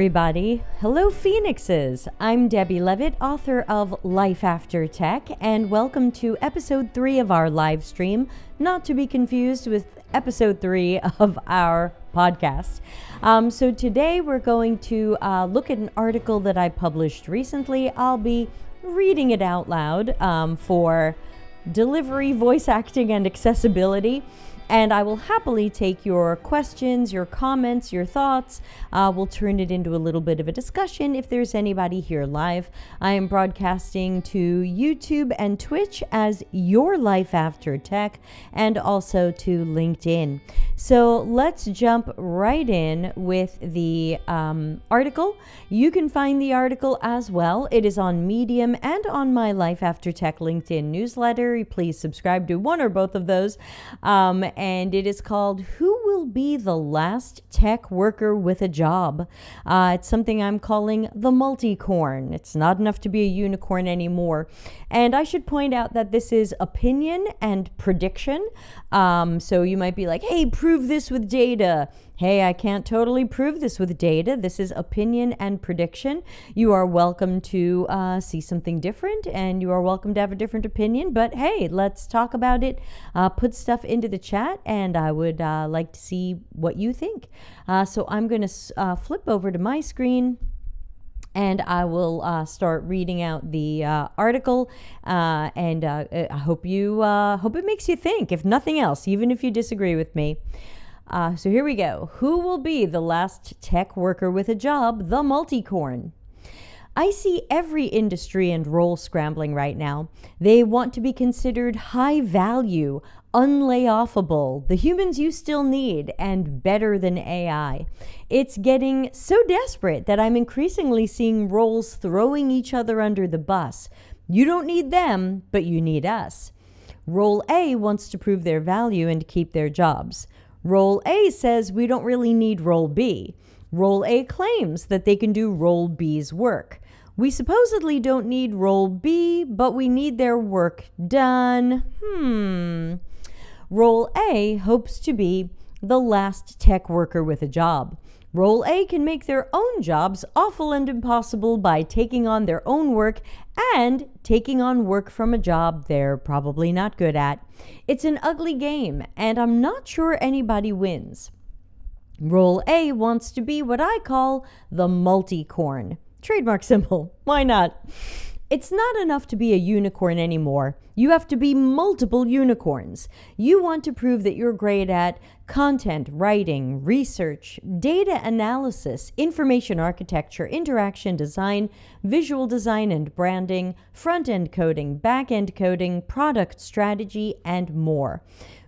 everybody. Hello, Phoenixes. I'm Debbie Levitt, author of Life After Tech, and welcome to episode 3 of our live stream, not to be confused with episode 3 of our podcast. So today we're going to look at an article that I published recently. I'll be reading it out loud for delivery, voice acting, and accessibility. And I will happily take your questions, your comments, your thoughts. We'll turn it into a little bit of a discussion if there's anybody here live. I am broadcasting to YouTube and Twitch as Your Life After Tech, and also to LinkedIn. So let's jump right in with the article. You can find the article as well. It is on Medium and on my Life After Tech LinkedIn newsletter. Please subscribe to one or both of those. And it is called Who Will Be the Last Tech Worker with a Job? It's something I'm calling the Multicorn. It's not enough to be a unicorn anymore. And I should point out that this is opinion and prediction. So you might be like, hey, prove this with data. Hey, I can't totally prove this with data. This is opinion and prediction. You are welcome to see something different, and you are welcome to have a different opinion. But hey, let's talk about it. Put stuff into the chat, and I would like to see what you think. So I'm going to flip over to my screen, and I will start reading out the article. And I hope it makes you think, if nothing else, even if you disagree with me. So here we go. Who will be the last tech worker with a job? The Multicorn. I see every industry and role scrambling right now. They want to be considered high value, unlayoffable, the humans you still need, and better than AI. It's getting so desperate that I'm increasingly seeing roles throwing each other under the bus. You don't need them, but you need us. Role A wants to prove their value and keep their jobs. Role A says we don't really need Role B. Role A claims that they can do Role B's work. We supposedly don't need Role B, but we need their work done. Role A hopes to be the last tech worker with a job. Role A can make their own jobs awful and impossible by taking on their own work and taking on work from a job they're probably not good at. It's an ugly game, and I'm not sure anybody wins. Role A wants to be what I call the Multicorn. Trademark symbol. Why not? It's not enough to be a unicorn anymore. You have to be multiple unicorns. You want to prove that you're great at content, writing, research, data analysis, information architecture, interaction design, visual design and branding, front-end coding, back-end coding, product strategy, and more.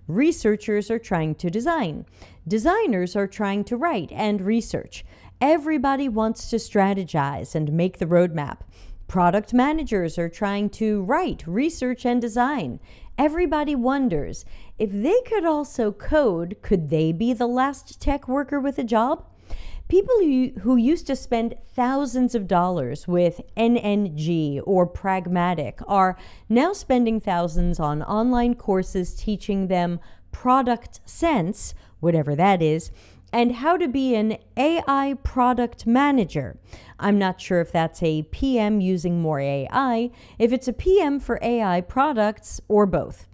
Researchers are trying to design. Designers are trying to write and research. Everybody wants to strategize and make the roadmap. Product managers are trying to write, research, and design. Everybody wonders, if they could also code, could they be the last tech worker with a job? People who used to spend thousands of dollars with NNG or Pragmatic are now spending thousands on online courses teaching them product sense, whatever that is, and how to be an AI product manager. I'm not sure if that's a PM using more AI, if it's a PM for AI products, or both.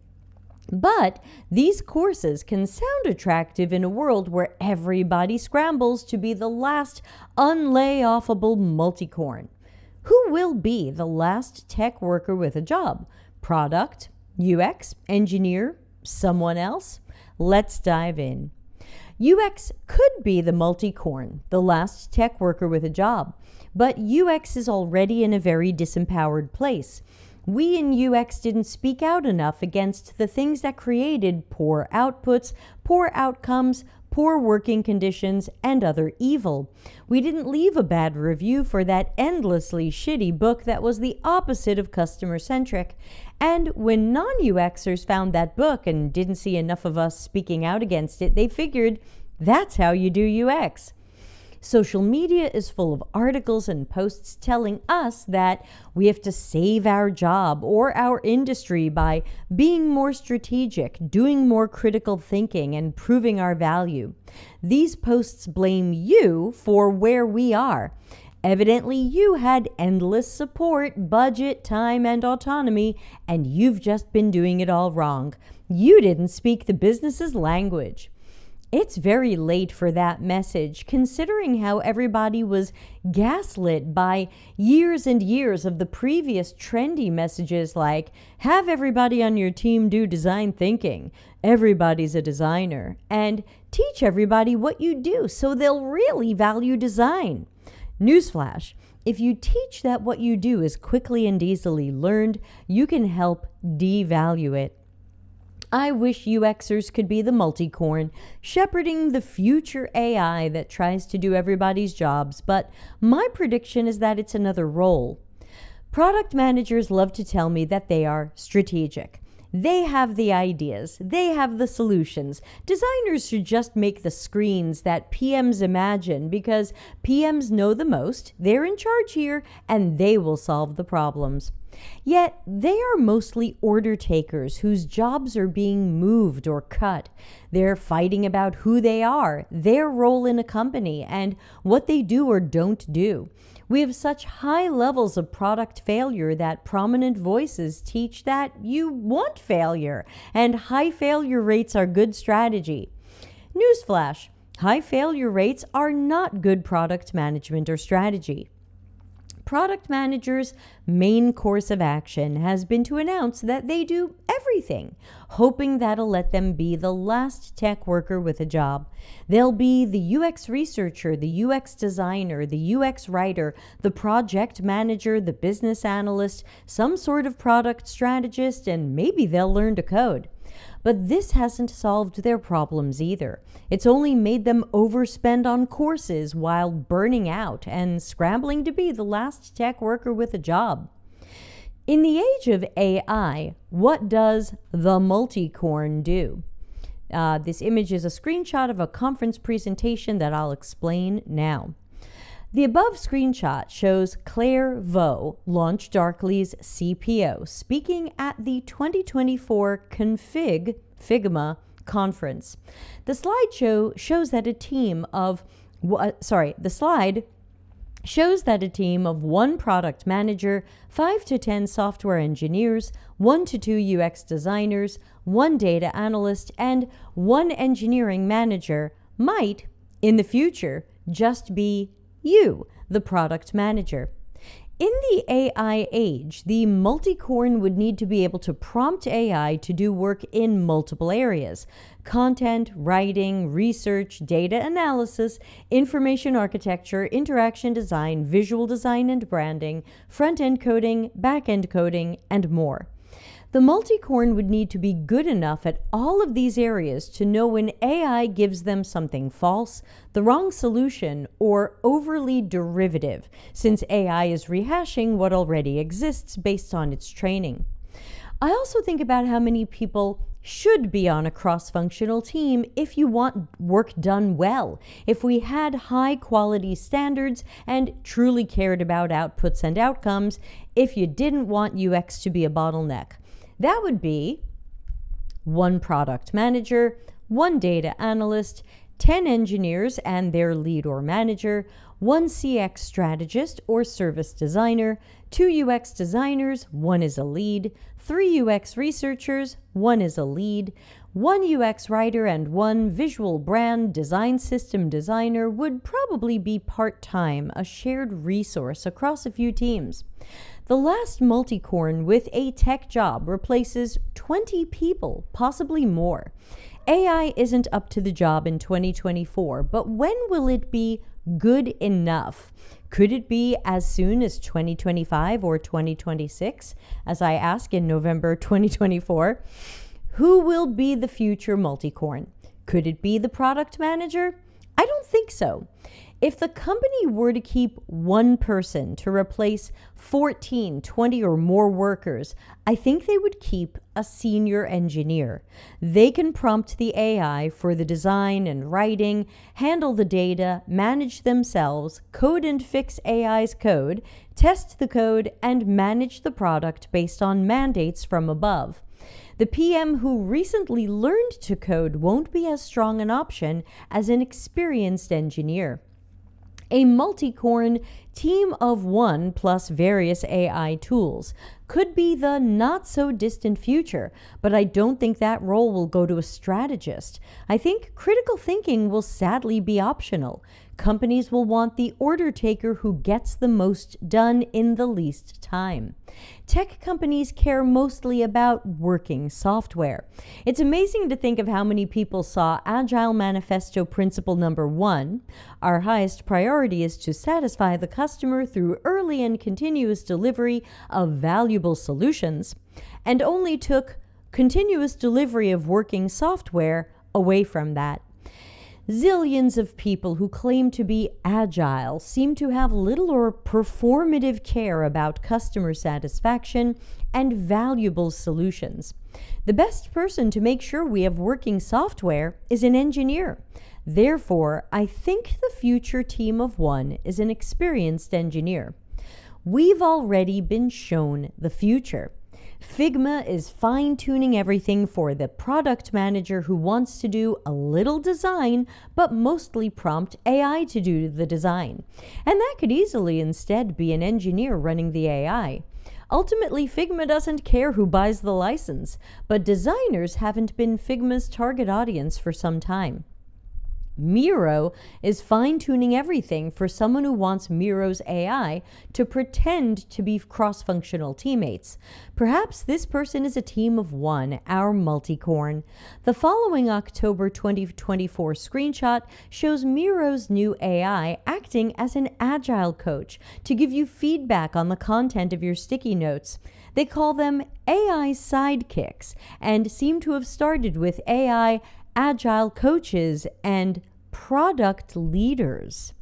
But these courses can sound attractive in a world where everybody scrambles to be the last unlayoffable multicorn. Who will be the last tech worker with a job? Product, UX, engineer, someone else? Let's dive in. UX could be the multicorn, the last tech worker with a job, but UX is already in a very disempowered place. We in UX didn't speak out enough against the things that created poor outputs, poor outcomes, poor working conditions, and other evil. We didn't leave a bad review for that endlessly shitty book that was the opposite of customer-centric. And when non-UXers found that book and didn't see enough of us speaking out against it, they figured that's how you do UX. Social media is full of articles and posts telling us that we have to save our job or our industry by being more strategic, doing more critical thinking, and proving our value. These posts blame you for where we are. Evidently, you had endless support, budget, time, and autonomy, and you've just been doing it all wrong. You didn't speak the business's language. It's very late for that message, considering how everybody was gaslit by years and years of the previous trendy messages like, have everybody on your team do design thinking, everybody's a designer, and teach everybody what you do so they'll really value design. Newsflash, if you teach that what you do is quickly and easily learned, you can help devalue it. I wish UXers could be the Multicorn, shepherding the future AI that tries to do everybody's jobs, but my prediction is that it's another role. Product managers love to tell me that they are strategic. They have the ideas. They have the solutions. Designers should just make the screens that PMs imagine because PMs know the most, they're in charge here, and they will solve the problems. Yet, they are mostly order takers whose jobs are being moved or cut. They're fighting about who they are, their role in a company, and what they do or don't do. We have such high levels of product failure that prominent voices teach that you want failure, and high failure rates are good strategy. Newsflash, high failure rates are not good product management or strategy. Product managers' main course of action has been to announce that they do everything, hoping that'll let them be the last tech worker with a job. They'll be the UX researcher, the UX designer, the UX writer, the project manager, the business analyst, some sort of product strategist, and maybe they'll learn to code. But this hasn't solved their problems either. It's only made them overspend on courses while burning out and scrambling to be the last tech worker with a job. In the age of AI, what does the Multicorn do? This image is a screenshot of a conference presentation that I'll explain now. The above screenshot shows Claire Vaux, Launch Darkly's CPO, speaking at the 2024 Figma conference. The slide shows that a team of one product manager, 5 to 10 software engineers, 1 to 2 UX designers, 1 data analyst, and 1 engineering manager might, in the future, just be you, the product manager. In the AI age, the Multicorn would need to be able to prompt AI to do work in multiple areas: content, writing, research, data analysis, information architecture, interaction design, visual design and branding, front-end coding, back-end coding, and more. The Multicorn would need to be good enough at all of these areas to know when AI gives them something false, the wrong solution, or overly derivative, since AI is rehashing what already exists based on its training. I also think about how many people should be on a cross-functional team if you want work done well, if we had high-quality standards and truly cared about outputs and outcomes, if you didn't want UX to be a bottleneck. That would be 1 product manager, 1 data analyst, 10 engineers and their lead or manager, 1 CX strategist or service designer, 2 UX designers, 1 is a lead, 3 UX researchers, 1 is a lead, 1 UX writer, and 1 visual brand design system designer would probably be part-time, a shared resource across a few teams. The last Multicorn with a tech job replaces 20 people, possibly more. AI isn't up to the job in 2024, but when will it be good enough? Could it be as soon as 2025 or 2026, as I ask in November 2024? Who will be the future Multicorn? Could it be the product manager? I don't think so. If the company were to keep 1 person to replace 14, 20 or more workers, I think they would keep a senior engineer. They can prompt the AI for the design and writing, handle the data, manage themselves, code and fix AI's code, test the code, and manage the product based on mandates from above. The PM who recently learned to code won't be as strong an option as an experienced engineer. A Multicorn team of one plus various AI tools could be the not-so-distant future, but I don't think that role will go to a strategist. I think critical thinking will sadly be optional. Companies will want the order taker who gets the most done in the least time. Tech companies care mostly about working software. It's amazing to think of how many people saw Agile Manifesto Principle number 1, our highest priority is to satisfy the customer through early and continuous delivery of valuable solutions, and only took continuous delivery of working software away from that. Zillions of people who claim to be agile seem to have little or performative care about customer satisfaction and valuable solutions. The best person to make sure we have working software is an engineer. Therefore, I think the future team of one is an experienced engineer. We've already been shown the future. Figma is fine-tuning everything for the product manager who wants to do a little design, but mostly prompt AI to do the design. And that could easily instead be an engineer running the AI. Ultimately, Figma doesn't care who buys the license, but designers haven't been Figma's target audience for some time. Miro is fine-tuning everything for someone who wants Miro's AI to pretend to be cross-functional teammates. Perhaps this person is a team of one, our Multicorn. The following October 2024 screenshot shows Miro's new AI acting as an agile coach to give you feedback on the content of your sticky notes. They call them AI sidekicks and seem to have started with AI agile coaches and product leaders.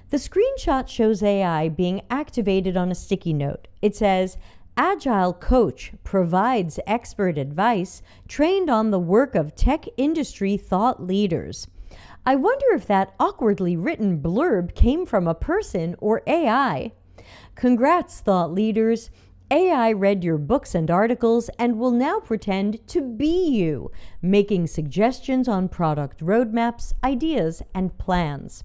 The screenshot shows AI being activated on a sticky note. It says, Agile Coach provides expert advice trained on the work of tech industry thought leaders. I wonder if that awkwardly written blurb came from a person or AI. Congrats, thought leaders. AI read your books and articles and will now pretend to be you, making suggestions on product roadmaps, ideas, and plans.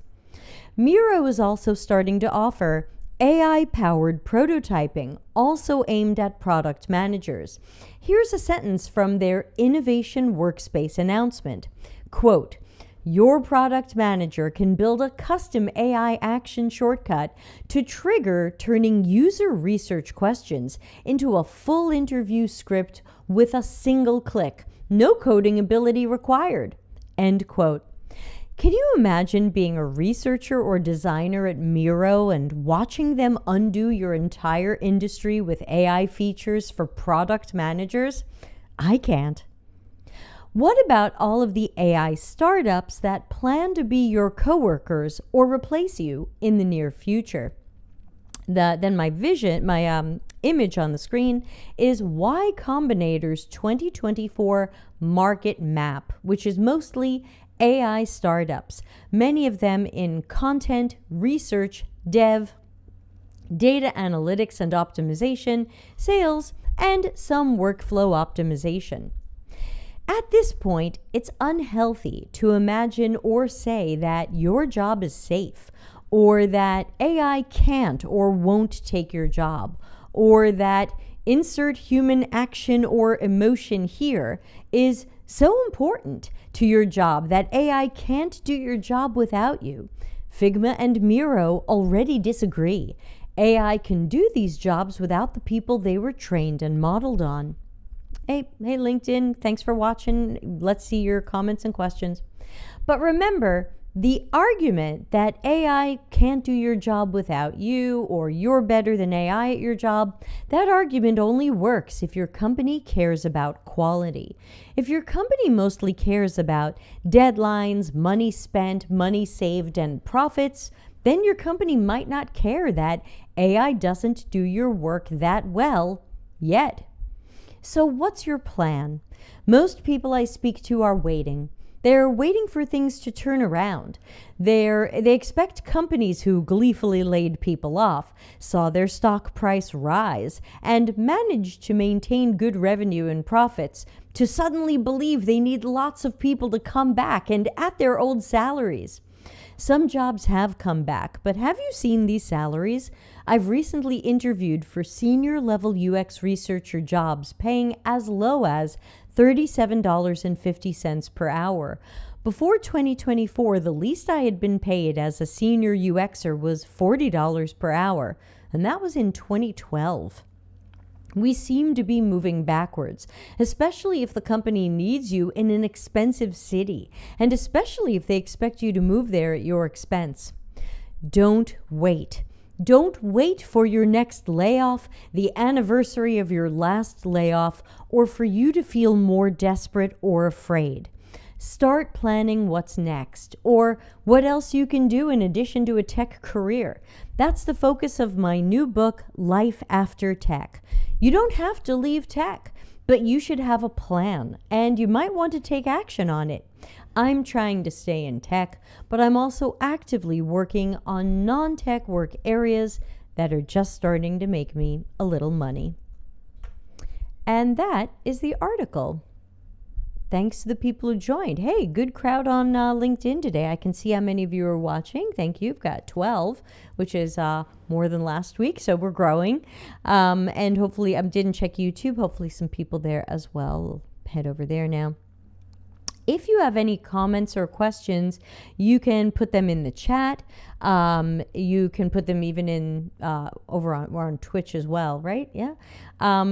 Miro is also starting to offer AI-powered prototyping, also aimed at product managers. Here's a sentence from their Innovation Workspace announcement. Quote, your product manager can build a custom AI action shortcut to trigger turning user research questions into a full interview script with a single click. No coding ability required. End quote. Can you imagine being a researcher or designer at Miro and watching them undo your entire industry with AI features for product managers? I can't. What about all of the AI startups that plan to be your coworkers or replace you in the near future? Then my image on the screen is Y Combinator's 2024 market map, which is mostly AI startups, many of them in content, research, dev, data analytics and optimization, sales, and some workflow optimization. At this point, it's unhealthy to imagine or say that your job is safe, or that AI can't or won't take your job, or that insert human action or emotion here is so important to your job that AI can't do your job without you. Figma and Miro already disagree. AI can do these jobs without the people they were trained and modeled on. Hey, LinkedIn, thanks for watching. Let's see your comments and questions. But remember, the argument that AI can't do your job without you or you're better than AI at your job, that argument only works if your company cares about quality. If your company mostly cares about deadlines, money spent, money saved, and profits, then your company might not care that AI doesn't do your work that well yet. So what's your plan? Most people I speak to are waiting. They're waiting for things to turn around. They expect companies who gleefully laid people off, saw their stock price rise, and managed to maintain good revenue and profits to suddenly believe they need lots of people to come back and at their old salaries. Some jobs have come back, but have you seen these salaries? I've recently interviewed for senior level UX researcher jobs paying as low as $37.50 per hour. Before 2024, the least I had been paid as a senior UXer was $40 per hour, and that was in 2012. We seem to be moving backwards, especially if the company needs you in an expensive city, and especially if they expect you to move there at your expense. Don't wait. Don't wait for your next layoff, the anniversary of your last layoff, or for you to feel more desperate or afraid. Start planning what's next, or what else you can do in addition to a tech career. That's the focus of my new book, Life After Tech. You don't have to leave tech, but you should have a plan, and you might want to take action on it. I'm trying to stay in tech, but I'm also actively working on non-tech work areas that are just starting to make me a little money. And that is the article. Thanks to the people who joined. Hey, good crowd on LinkedIn today. I can see how many of you are watching. Thank you. You've got 12, which is more than last week, so we're growing. And hopefully, I didn't check YouTube. Hopefully some people there as well. Head over there now. If you have any comments or questions, you can put them in the chat. You can put them even in we're on Twitch as well, right? Yeah.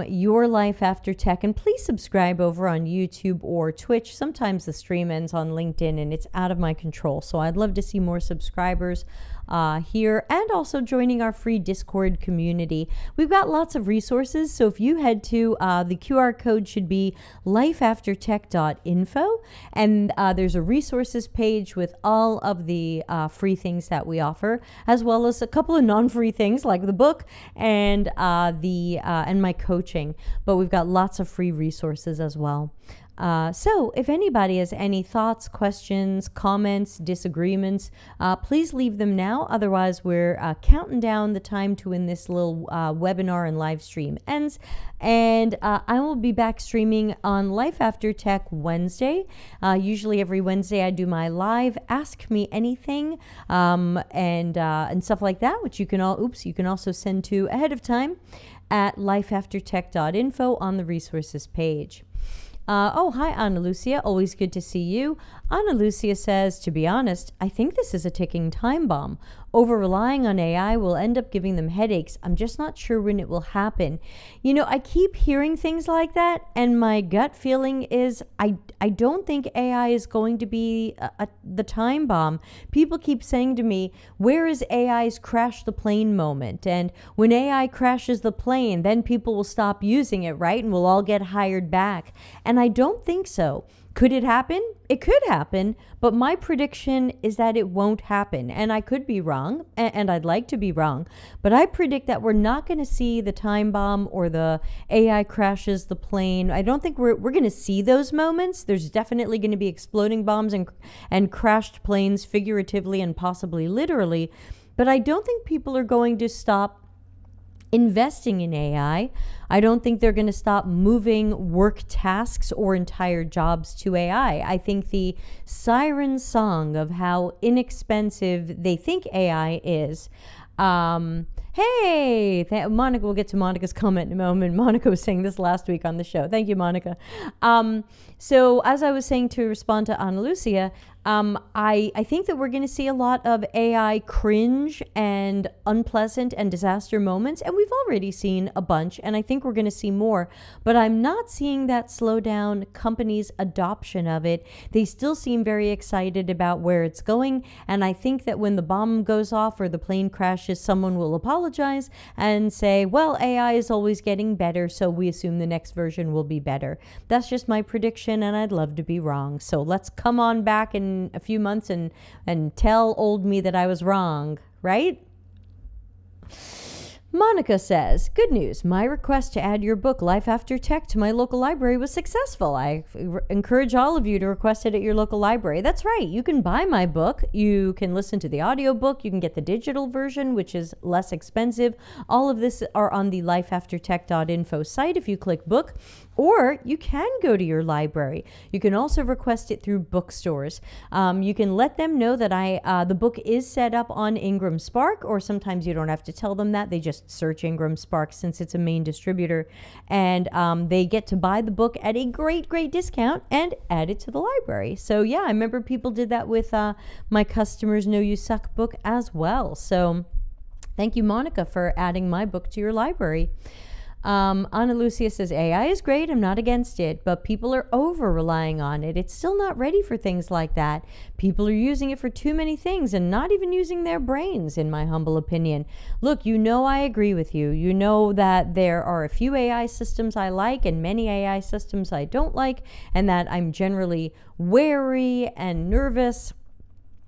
Your Life After Tech. And please subscribe over on YouTube or Twitch. Sometimes the stream ends on LinkedIn and it's out of my control. So I'd love to see more subscribers here, and also joining our free Discord community. We've got lots of resources, so if you head to the QR code should be lifeaftertech.info, and there's a resources page with all of the free things that we offer, as well as a couple of non-free things like the book and my coaching. But we've got lots of free resources as well. So if anybody has any thoughts, questions, comments, disagreements, please leave them now. Otherwise, we're counting down the time to when this little webinar and live stream ends. And I will be back streaming on Life After Tech Wednesday. Usually every Wednesday I do my live Ask Me Anything and stuff like that, which you can also send to ahead of time at lifeaftertech.info on the resources page. Hi, Ana Lucia. Always good to see you. Ana Lucia says, to be honest, I think this is a ticking time bomb. Over-relying on AI will end up giving them headaches. I'm just not sure when it will happen. You know, I keep hearing things like that, and my gut feeling is I don't think AI is going to be the time bomb. People keep saying to me, where is AI's crash the plane moment? And when AI crashes the plane, then people will stop using it, right? And we'll all get hired back. And I don't think so. Could it happen? It could happen, but my prediction is that it won't happen. And I could be wrong, and I'd like to be wrong, but I predict that we're not going to see the time bomb or the AI crashes the plane. I don't think we're going to see those moments. There's definitely going to be exploding bombs and crashed planes, figuratively and possibly literally, but I don't think people are going to stop investing in AI. I don't think they're going to stop moving work tasks or entire jobs to AI. I think the siren song of how inexpensive they think AI is. Monica, we'll get to Monica's comment in a moment. Monica was saying this last week on the show. Thank you, Monica. So as I was saying, to respond to Ana Lucia, I think that we're going to see a lot of AI cringe and unpleasant and disaster moments, and we've already seen a bunch, and I think we're going to see more, but I'm not seeing that slow down companies' adoption of it. They still seem very excited about where it's going, and I think that when the bomb goes off or the plane crashes, someone will apologize and say, well, AI is always getting better, so we assume the next version will be better. That's just my prediction, and I'd love to be wrong. So let's come on back in a few months and tell old me that I was wrong, right? Monica says, good news. My request to add your book, Life After Tech, to my local library was successful. I encourage all of you to request it at your local library. That's right. You can buy my book. You can listen to the audiobook. You can get the digital version, which is less expensive. All of this are on the lifeaftertech.info site if you click book. Or you can go to your library. You can also request it through bookstores. You can let them know that the book is set up on Ingram Spark, or sometimes you don't have to tell them that. They just search Ingram Spark since it's a main distributor. And they get to buy the book at a great, great discount and add it to the library. So yeah, I remember people did that with my Customers Know You Suck book as well. So thank you, Monica, for adding my book to your library. Ana Lucia says, AI is great. I'm not against it, but people are over relying on it. It's still not ready for things like that. People are using it for too many things and not even using their brains, in my humble opinion. Look, I agree with you. You know that there are a few AI systems I like and many AI systems I don't like, and that I'm generally wary and nervous.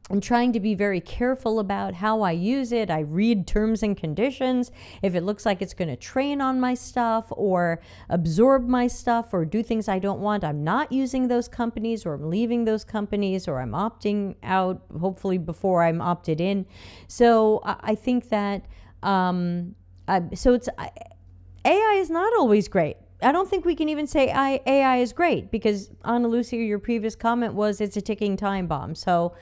I'm trying to be very careful about how I use it. I read terms and conditions. If it looks like it's going to train on my stuff or absorb my stuff or do things I don't want, I'm not using those companies, or I'm leaving those companies, or I'm opting out, hopefully before I'm opted in. So I think that, AI is not always great. I don't think we can even say AI is great, because Ana Lucia, your previous comment was it's a ticking time bomb. So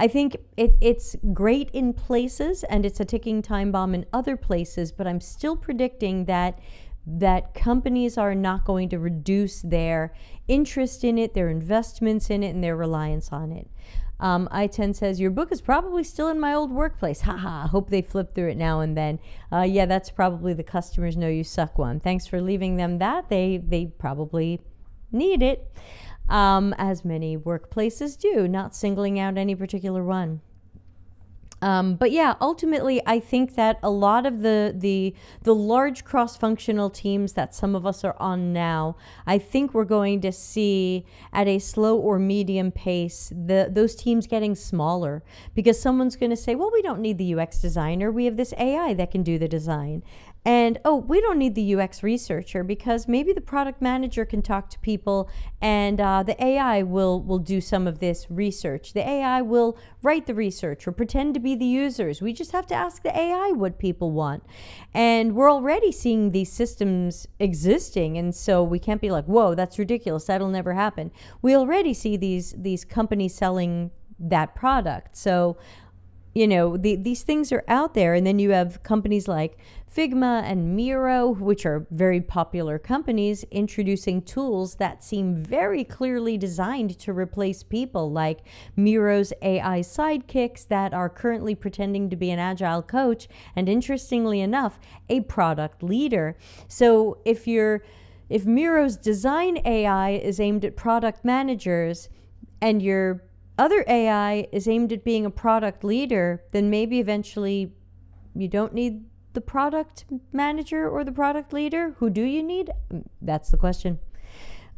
I think it's great in places and it's a ticking time bomb in other places, but I'm still predicting that companies are not going to reduce their interest in it, their investments in it, and their reliance on it. I10 says, your book is probably still in my old workplace. Haha, hope they flip through it now and then. Yeah, that's probably the Customers Know You Suck one. Thanks for leaving them that. They probably need it. As many workplaces do, not singling out any particular one. But yeah, ultimately, I think that a lot of the large cross-functional teams that some of us are on now, I think we're going to see at a slow or medium pace those teams getting smaller, because someone's going to say, well, we don't need the UX designer. We have this AI that can do the design. And, we don't need the UX researcher, because maybe the product manager can talk to people and the AI will do some of this research. The AI will write the research or pretend to be the users. We just have to ask the AI what people want. And we're already seeing these systems existing, and so we can't be like, whoa, that's ridiculous. That'll never happen. We already see these companies selling that product. So these things are out there. And then you have companies like Figma and Miro, which are very popular companies, introducing tools that seem very clearly designed to replace people, like Miro's AI sidekicks that are currently pretending to be an agile coach and, interestingly enough, a product leader. So if Miro's design AI is aimed at product managers and your other AI is aimed at being a product leader, then maybe eventually you don't need the product manager or the product leader. Who do you need? That's the question.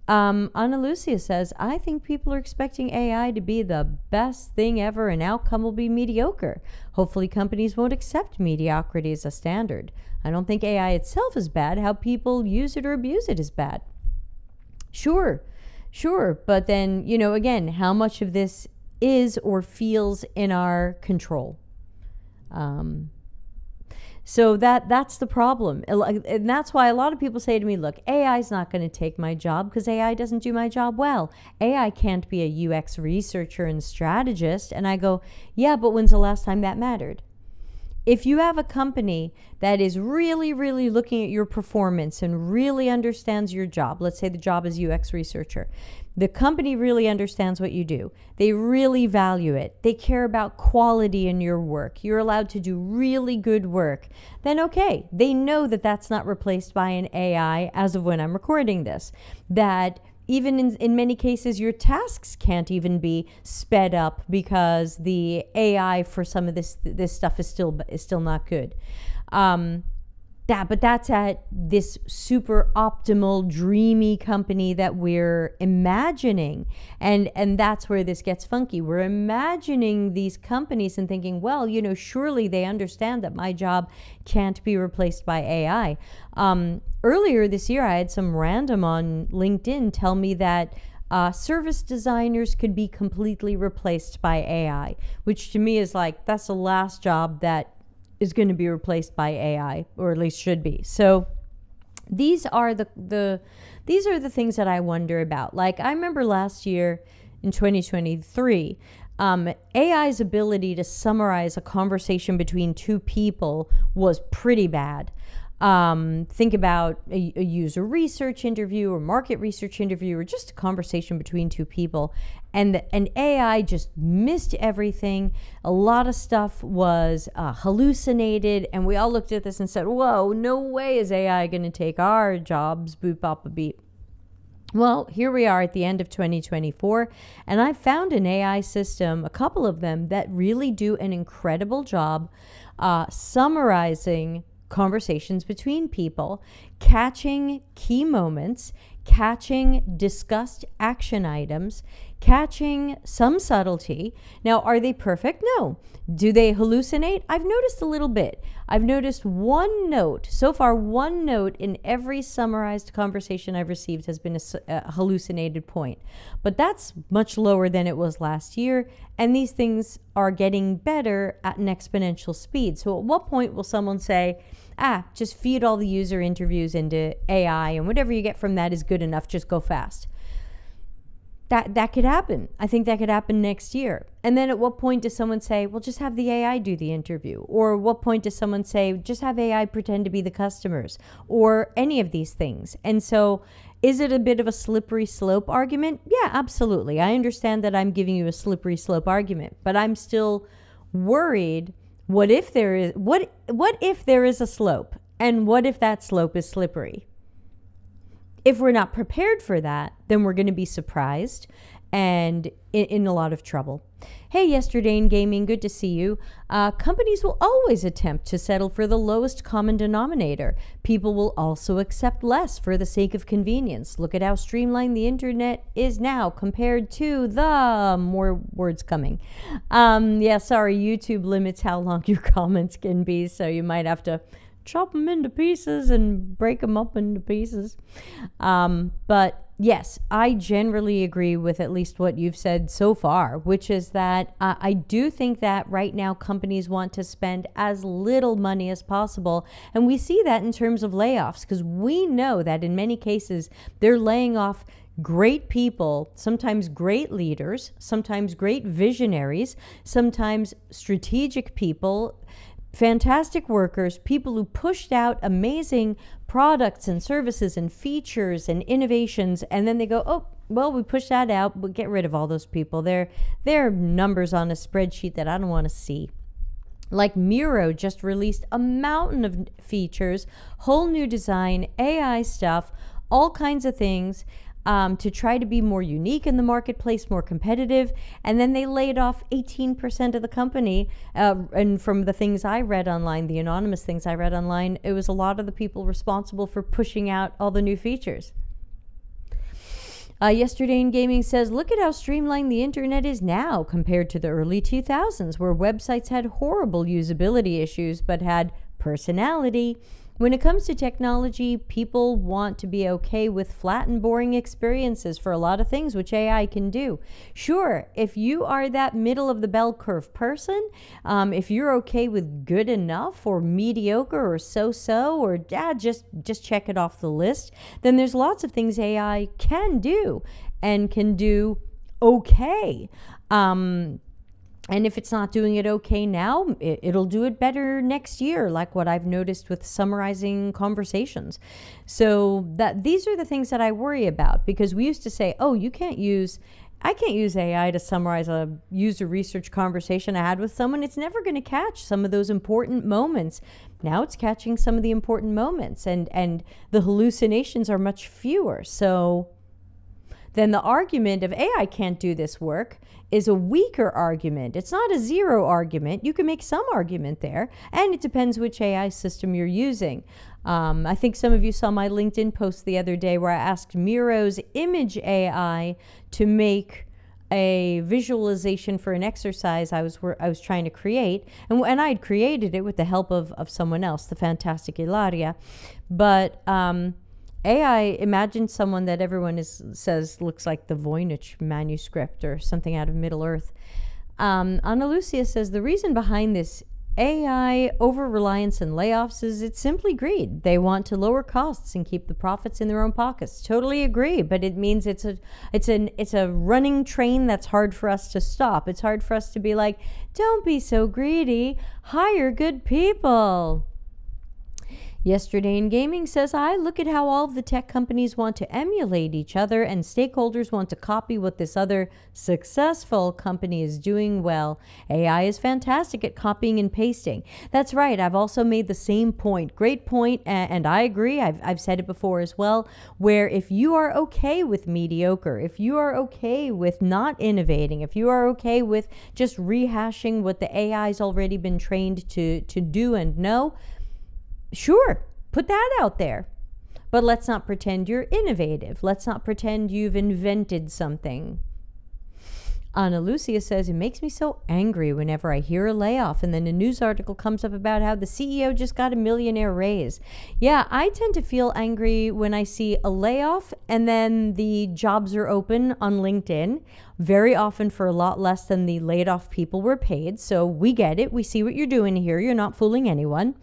Ana Lucia says, I think people are expecting AI to be the best thing ever and outcome will be mediocre. Hopefully companies won't accept mediocrity as a standard. I don't think AI itself is bad. How people use it or abuse it is bad. Sure. But then, again, how much of this is or feels in our control? So that's the problem. And that's why a lot of people say to me, look, AI is not going to take my job because AI doesn't do my job well. AI can't be a UX researcher and strategist. And I go, yeah, but when's the last time that mattered? If you have a company that is really, really looking at your performance and really understands your job, let's say the job is UX researcher, the company really understands what you do. They really value it. They care about quality in your work. You're allowed to do really good work. Then okay, they know that that's not replaced by an AI as of when I'm recording this. That even in many cases, your tasks can't even be sped up because the AI for some of this stuff is still not good. Then but that's at this super optimal, dreamy company that we're imagining. And that's where this gets funky. We're imagining these companies and thinking, well, surely they understand that my job can't be replaced by AI. Earlier this year, I had some random on LinkedIn tell me that service designers could be completely replaced by AI, which to me is like, that's the last job that is going to be replaced by AI, or at least should be. So these are the things that I wonder about. Like, I remember last year in 2023, AI's ability to summarize a conversation between two people was pretty bad. Think about a user research interview or market research interview or just a conversation between two people. And AI just missed everything. A lot of stuff was hallucinated. And we all looked at this and said, whoa, no way is AI going to take our jobs, boop, bop, a beep. Well, here we are at the end of 2024, and I found an AI system, a couple of them, that really do an incredible job summarizing conversations between people, catching key moments, catching discussed action items, catching some subtlety. Now, are they perfect? No. Do they hallucinate? I've noticed a little bit. I've noticed one note in every summarized conversation I've received has been a hallucinated point. But that's much lower than it was last year. And these things are getting better at an exponential speed. So at what point will someone say, just feed all the user interviews into AI and whatever you get from that is good enough, just go fast? That could happen. I think that could happen next year. And then at what point does someone say, well, just have the AI do the interview? Or what point does someone say, just have AI pretend to be the customers? Or any of these things. And so is it a bit of a slippery slope argument? Yeah, absolutely. I understand that I'm giving you a slippery slope argument, but I'm still worried. What if there is a slope? And what if that slope is slippery? If we're not prepared for that, then we're going to be surprised and in a lot of trouble. Hey, Yesterday in Gaming, good to see you. Companies will always attempt to settle for the lowest common denominator. People will also accept less for the sake of convenience. Look at how streamlined the internet is now compared to the more words coming. Sorry, YouTube limits how long your comments can be, so you might have to chop them into pieces and break them up into pieces. But yes, I generally agree with at least what you've said so far, which is that I do think that right now companies want to spend as little money as possible. And we see that in terms of layoffs, because we know that in many cases they're laying off great people, sometimes great leaders, sometimes great visionaries, sometimes strategic people, fantastic workers, people who pushed out amazing products and services and features and innovations, and then they go, oh, well, we pushed that out, but get rid of all those people. They're numbers on a spreadsheet that I don't want to see. Like Miro just released a mountain of features, whole new design, AI stuff, all kinds of things, to try to be more unique in the marketplace, more competitive. And then they laid off 18% of the company. And from the things I read online, the anonymous things I read online, it was a lot of the people responsible for pushing out all the new features. Yesterday in Gaming says, look at how streamlined the internet is now compared to the early 2000s, where websites had horrible usability issues but had personality. When it comes to technology, people want to be okay with flat and boring experiences for a lot of things, which AI can do. Sure, if you are that middle of the bell curve person, if you're okay with good enough or mediocre or so-so or just check it off the list, then there's lots of things AI can do and can do okay. And if it's not doing it okay now, it'll do it better next year, like what I've noticed with summarizing conversations. So these are the things that I worry about, because we used to say, oh, I can't use AI to summarize a user research conversation I had with someone. It's never going to catch some of those important moments. Now it's catching some of the important moments, and the hallucinations are much fewer. So then the argument of AI can't do this work is a weaker argument. It's not a zero argument. You can make some argument there, and it depends which AI system you're using. I think some of you saw my LinkedIn post the other day where I asked Miro's image AI to make a visualization for an exercise I was trying to create, and I had created it with the help of someone else, the fantastic Ilaria. But AI, imagine someone that everyone says looks like the Voynich manuscript or something out of Middle Earth. Ana Lucia says the reason behind this AI over-reliance and layoffs is it's simply greed. They want to lower costs and keep the profits in their own pockets. Totally agree, but it means it's a running train that's hard for us to stop. It's hard for us to be like, don't be so greedy, hire good people. Yesterday in Gaming says, I look at how all of the tech companies want to emulate each other and stakeholders want to copy what this other successful company is doing well. AI is fantastic at copying and pasting. That's right. I've also made the same point. Great point. And I agree. I've said it before as well, where if you are okay with mediocre, if you are okay with not innovating, if you are okay with just rehashing what the AI's already been trained to do and know, sure, put that out there. But let's not pretend you're innovative. Let's not pretend you've invented something. Ana Lucia says, it makes me so angry whenever I hear a layoff and then a news article comes up about how the CEO just got a millionaire raise. Yeah, I tend to feel angry when I see a layoff and then the jobs are open on LinkedIn, very often for a lot less than the laid off people were paid. So we get it. We see what you're doing here. You're not fooling anyone.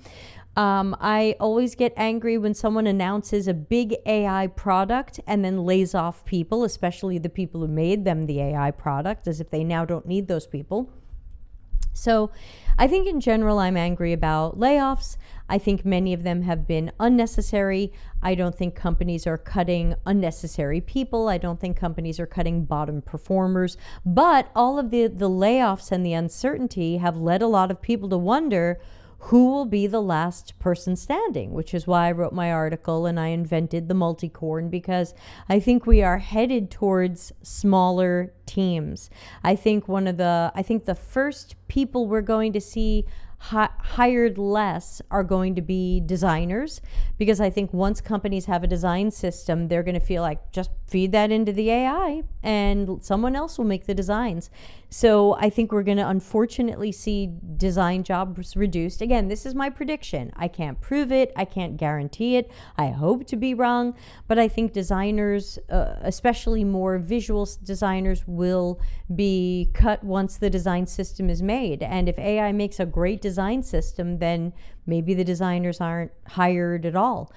I always get angry when someone announces a big AI product and then lays off people, especially the people who made them the AI product, as if they now don't need those people. So I think in general, I'm angry about layoffs. I think many of them have been unnecessary. I don't think companies are cutting unnecessary people. I don't think companies are cutting bottom performers. But all of the layoffs and the uncertainty have led a lot of people to wonder who will be the last person standing, which is why I wrote my article and I invented the Multicorn, because I think we are headed towards smaller teams. I think the first people we're going to see hired less are going to be designers, because I think once companies have a design system, they're going to feel like just feed that into the AI and someone else will make the designs. So I think we're going to unfortunately see design jobs reduced. Again, this is my prediction. I can't prove it. I can't guarantee it. I hope to be wrong, but I think designers, especially more visual designers, will be cut once the design system is made. And if AI makes a great design system, then maybe the designers aren't hired at all.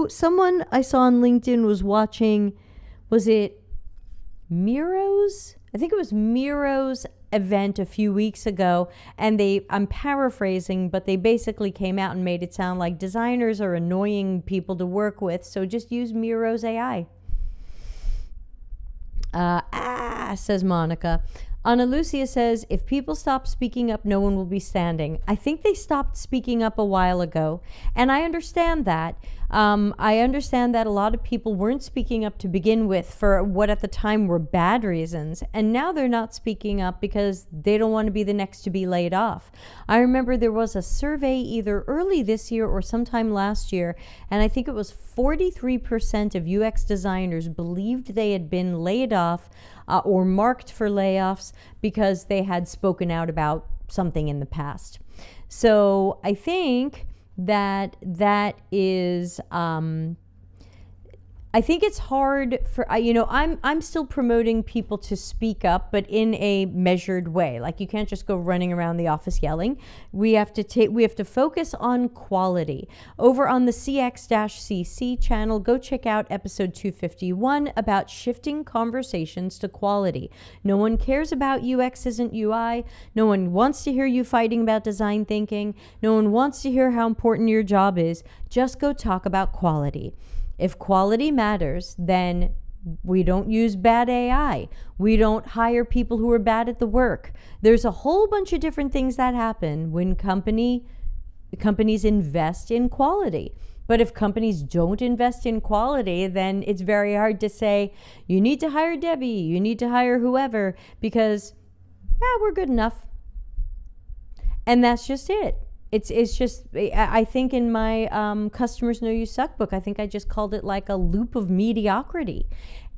Someone I saw on LinkedIn was watching, was it Miro's? I think it was Miro's event a few weeks ago, and I'm paraphrasing, but they basically came out and made it sound like designers are annoying people to work with, so just use Miro's AI. Says Monica. Ana Lucia says, if people stop speaking up, no one will be standing. I think they stopped speaking up a while ago, and I understand that. I understand that a lot of people weren't speaking up to begin with for what at the time were bad reasons, and now they're not speaking up because they don't want to be the next to be laid off. I remember there was a survey either early this year or sometime last year, and I think it was 43% of UX designers believed they had been laid off or marked for layoffs because they had spoken out about something in the past. So I think that is I think it's hard for, I'm still promoting people to speak up, but in a measured way. Like, you can't just go running around the office yelling. We have to focus on quality. Over on the CX-CC channel, go check out episode 251 about shifting conversations to quality. No one cares about UX isn't UI. No one wants to hear you fighting about design thinking. No one wants to hear how important your job is. Just go talk about quality. If quality matters, then we don't use bad AI. We don't hire people who are bad at the work. There's a whole bunch of different things that happen when companies invest in quality. But if companies don't invest in quality, then it's very hard to say, you need to hire Debbie, you need to hire whoever, because we're good enough. And that's just it. It's just, I think in my Customers Know You Suck book, I think I just called it like a loop of mediocrity.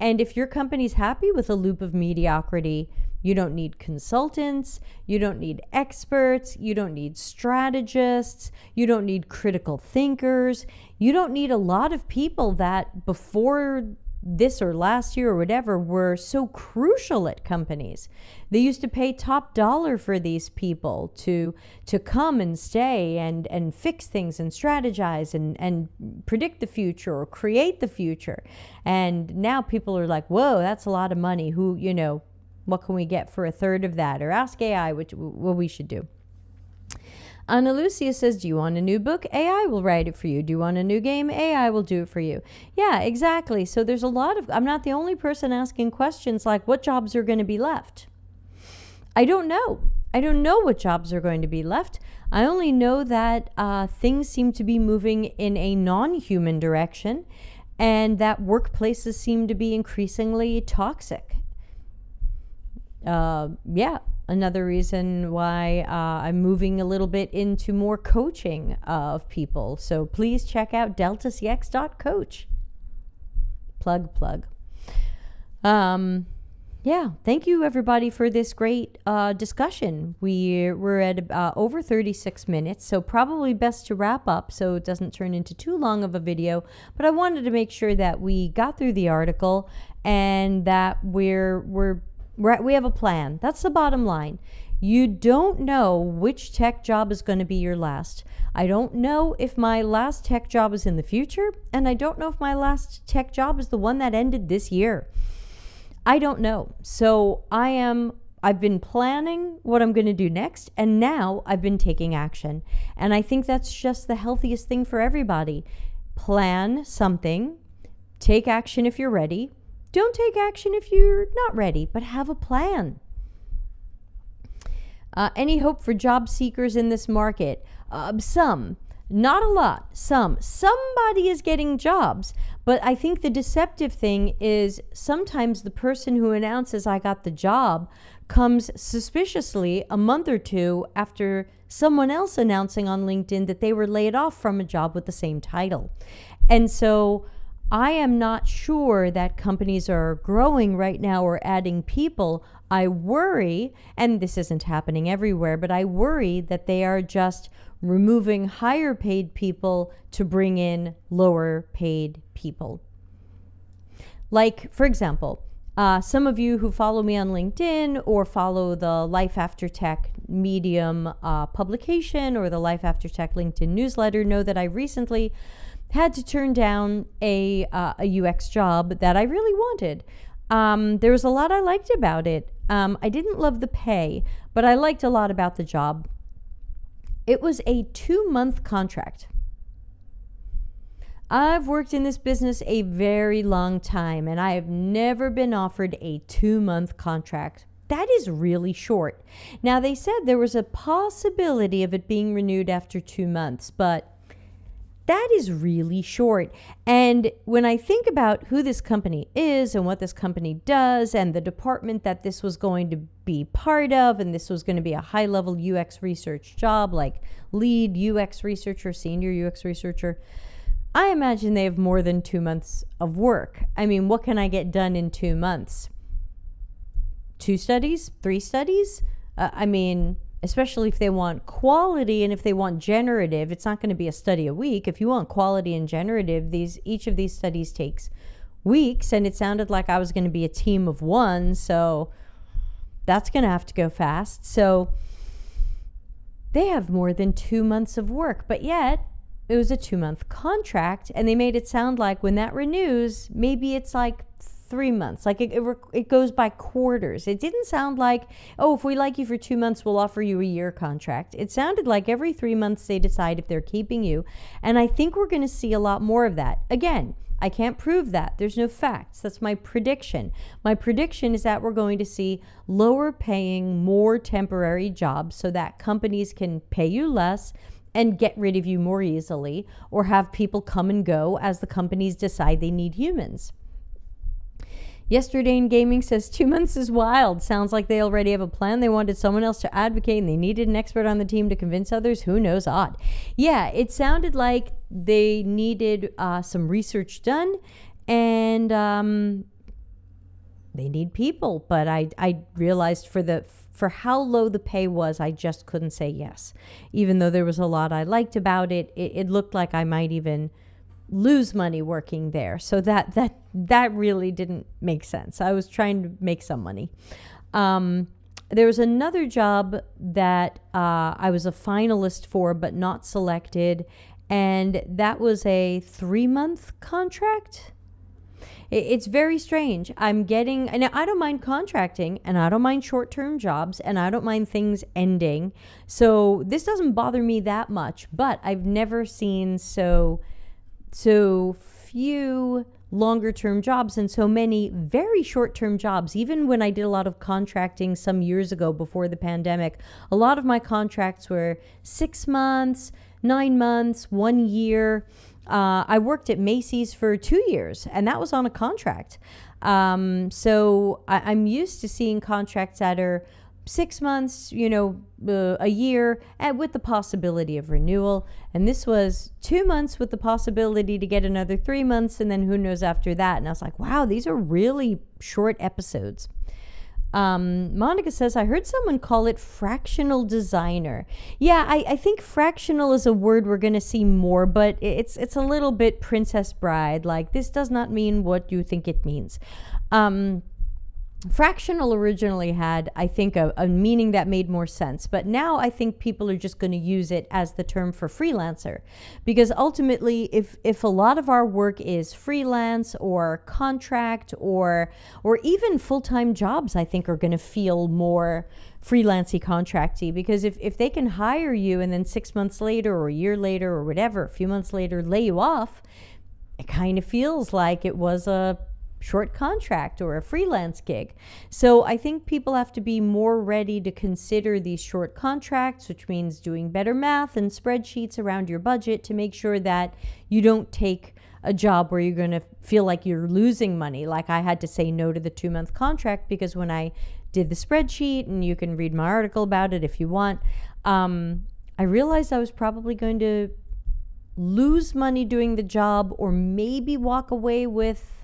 And if your company's happy with a loop of mediocrity, you don't need consultants, you don't need experts, you don't need strategists, you don't need critical thinkers, you don't need a lot of people that before this or last year or whatever were so crucial at companies. They used to pay top dollar for these people to come and stay and fix things and strategize and predict the future or create the future. And now people are like, whoa, that's a lot of money. What can we get for a third of that? Or ask AI what we should do. Ana Lucia says, do you want a new book? AI will write it for you. Do you want a new game? AI will do it for you. Yeah, exactly. So there's a lot of, I'm not the only person asking questions like what jobs are going to be left. I don't know. I don't know what jobs are going to be left. I only know that things seem to be moving in a non-human direction and that workplaces seem to be increasingly toxic. Another reason why I'm moving a little bit into more coaching of people. So please check out deltacx.coach. Plug. Thank you everybody for this great discussion. We're at over 36 minutes, so probably best to wrap up so it doesn't turn into too long of a video. But I wanted to make sure that we got through the article and that we have a plan. That's the bottom line. You don't know which tech job is going to be your last. I don't know if my last tech job is in the future, and I don't know if my last tech job is the one that ended this year. I don't know. So I've been planning what I'm going to do next, and now I've been taking action. And I think that's just the healthiest thing for everybody. Plan something, take action if you're ready. Don't take action if you're not ready, but have a plan. Any hope for job seekers in this market? Some, not a lot, some. Somebody is getting jobs, but I think the deceptive thing is sometimes the person who announces I got the job comes suspiciously a month or two after someone else announcing on LinkedIn that they were laid off from a job with the same title. And so I am not sure that companies are growing right now or adding people. I worry, and this isn't happening everywhere, but I worry that they are just removing higher paid people to bring in lower paid people. Like, for example, some of you who follow me on LinkedIn or follow the Life After Tech Medium publication or the Life After Tech LinkedIn newsletter know that I recently had to turn down a UX job that I really wanted. There was a lot I liked about it. I didn't love the pay, but I liked a lot about the job. It was a 2-month contract. I've worked in this business a very long time, and I have never been offered a 2-month contract. That is really short. Now, they said there was a possibility of it being renewed after 2 months, but that is really short. And when I think about who this company is and what this company does and the department that this was going to be part of, and this was going to be a high-level UX research job like lead UX researcher, senior UX researcher, I imagine they have more than 2 months of work. I mean, what can I get done in 2 months? 2 studies? 3 studies? Especially if they want quality and if they want generative, it's not going to be a study a week. If you want quality and generative, each of these studies takes weeks, and it sounded like I was going to be a team of 1, so that's going to have to go fast. So they have more than 2 months of work, but yet it was a 2-month contract, and they made it sound like when that renews, maybe it's like 3 months, like it goes by quarters. It didn't sound like, oh, if we like you for 2 months, we'll offer you a year contract. It sounded like every 3 months they decide if they're keeping you. And I think we're going to see a lot more of that. Again, I can't prove that. There's no facts. That's my prediction. My prediction is that we're going to see lower paying, more temporary jobs so that companies can pay you less and get rid of you more easily, or have people come and go as the companies decide they need humans. Yesterday in Gaming says 2 months is wild. Sounds like they already have a plan. They wanted someone else to advocate and they needed an expert on the team to convince others. Who knows? Odd. Yeah, it sounded like they needed some research done, and they need people. But I realized for how low the pay was, I just couldn't say yes. Even though there was a lot I liked about it, it looked like I might even lose money working there. So that really didn't make sense. I was trying to make some money. There was another job that I was a finalist for but not selected, and that was a 3-month contract. It's very strange. And I don't mind contracting, and I don't mind short-term jobs, and I don't mind things ending. So this doesn't bother me that much, but I've never seen so few longer-term jobs and so many very short-term jobs. Even when I did a lot of contracting some years ago before the pandemic, a lot of my contracts were 6 months, 9 months, 1 year. I worked at Macy's for 2 years, and that was on a contract. So I'm used to seeing contracts that are 6 months, a year, and with the possibility of renewal. And this was 2 months with the possibility to get another 3 months, and then who knows after that. And I was like, wow, these are really short episodes. Monica says, I heard someone call it fractional designer. Yeah, I think fractional is a word we're going to see more, but it's a little bit Princess Bride. Like, this does not mean what you think it means. Fractional originally had, I think, a meaning that made more sense. But now I think people are just going to use it as the term for freelancer. Because ultimately, if a lot of our work is freelance or contract or even full-time jobs, I think are going to feel more freelancey, contracty. Because if they can hire you and then 6 months later or a year later or whatever, a few months later, lay you off, it kind of feels like it was a short contract or a freelance gig. So I think people have to be more ready to consider these short contracts, which means doing better math and spreadsheets around your budget to make sure that you don't take a job where you're going to feel like you're losing money. Like I had to say no to the 2-month contract because when I did the spreadsheet, and you can read my article about it if you want, I realized I was probably going to lose money doing the job, or maybe walk away with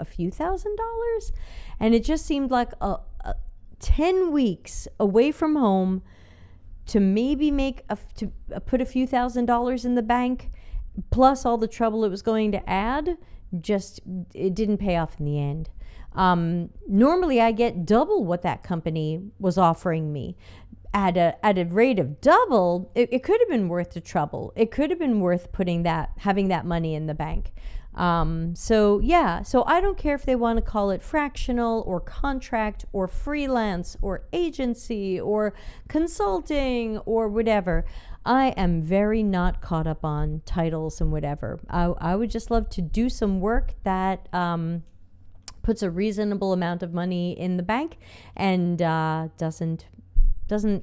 a few $1,000s. And it just seemed like 10 weeks away from home to maybe put a few $1,000s in the bank, plus all the trouble it was going to add, it didn't pay off in the end. Normally I get double what that company was offering me. At a rate of double, it could have been worth the trouble. It could have been worth having that money in the bank. So I don't care if they want to call it fractional or contract or freelance or agency or consulting or whatever. I am very not caught up on titles and whatever. I would just love to do some work that puts a reasonable amount of money in the bank and doesn't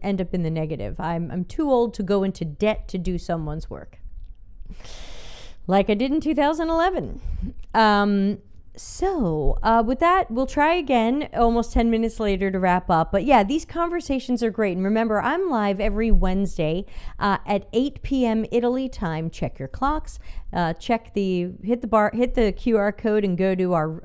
end up in the negative. I'm too old to go into debt to do someone's work, like I did in 2011. So with that, we'll try again almost 10 minutes later to wrap up. But yeah, these conversations are great. And remember, I'm live every Wednesday at 8 p.m. Italy time. Check your clocks. Hit the QR code and go to our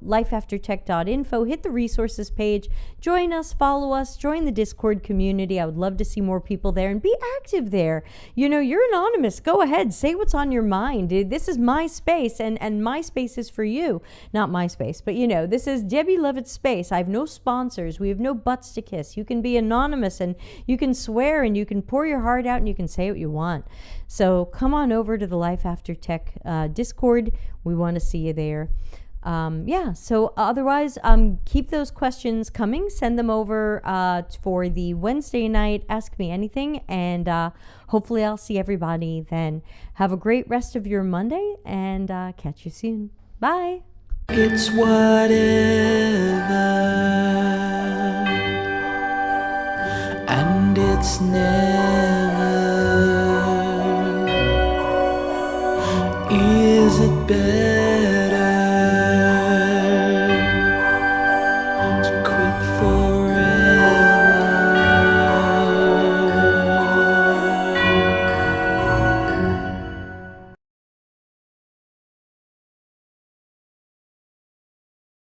lifeaftertech.info. Hit the resources page. Join us, follow us, join the Discord community. I would love to see more people there and be active there. You're anonymous. Go ahead, say what's on your mind. This is my space, and my space is for you. Not my space, but this is Debbie Levitt's space. I have no sponsors. We have no butts to kiss. You can be anonymous, and you can swear, and you can pour your heart out, and you can say what you want. So come on over to the Life After Tech Discord. We want to see you there. So otherwise, keep those questions coming. Send them over for the Wednesday night Ask Me Anything, and hopefully I'll see everybody then. Have a great rest of your Monday, and catch you soon. Bye. It's whatever, and it's never